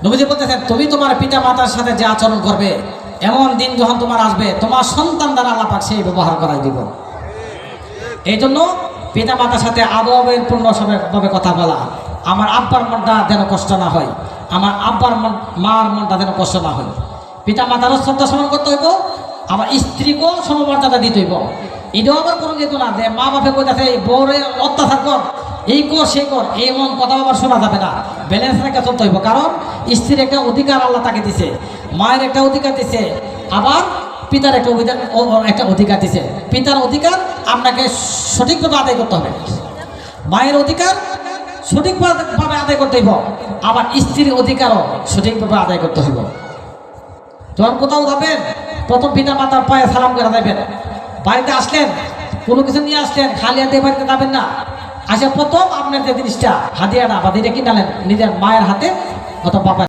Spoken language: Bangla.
নবীজি বলতেছেন, তুমি তোমার পিতা মাতার সাথে যে আচরণ করবে, এমন দিন যখন তোমার আসবে, তোমার সন্তান দ্বারা আল্লাহ পাক সেই ব্যবহার করাই দিব। এই জন্য পিতা মাতার সাথে আদবের পূর্ণভাবে কথা বলা। আমার আব্বার মনটা যেন কষ্ট না হয়, আমার আব্বার মার মনটা যেন কষ্ট না হয়। পিতা মাতারও শ্রদ্ধা সম্মান করতে হইব, আমার স্ত্রীকেও সমমর্যাদা দিতে হইব। এটাও আবার কোনো যেত না যে মা বাপে কইতাছে বউরে অত্যাচার কর, এই কর সেই কর, এমন কথা আবার শোনা যাবে না। ব্যালেন্স রেখে চলতে হইব। কারণ স্ত্রীর একটা অধিকার আল্লাহ তাকে দিছে, মায়ের একটা অধিকার দিছে, আবার পিতার একটা অধিকার দিছে। পিতার অধিকার আপনাকে সঠিকভাবে আদায় করতে হবে, মায়ের অধিকার সঠিকভাবে আদায় করতে হইব, আবার স্ত্রীর অধিকারও সঠিকভাবে আদায় করতে হইব। যখন কোথাও যাবেন, প্রথম পিতা মাতার পায়ে সালাম করে দেবেন। বাড়িতে আসলেন, কোনো কিছু নিয়ে আসলেন, খালি হাতে বাড়িতে যাবেন না। আসে প্রথম আপনার যে জিনিসটা হাদিয়াটা বা যেটা কিনালেন, নিজের মায়ের হাতে অথবা বাবা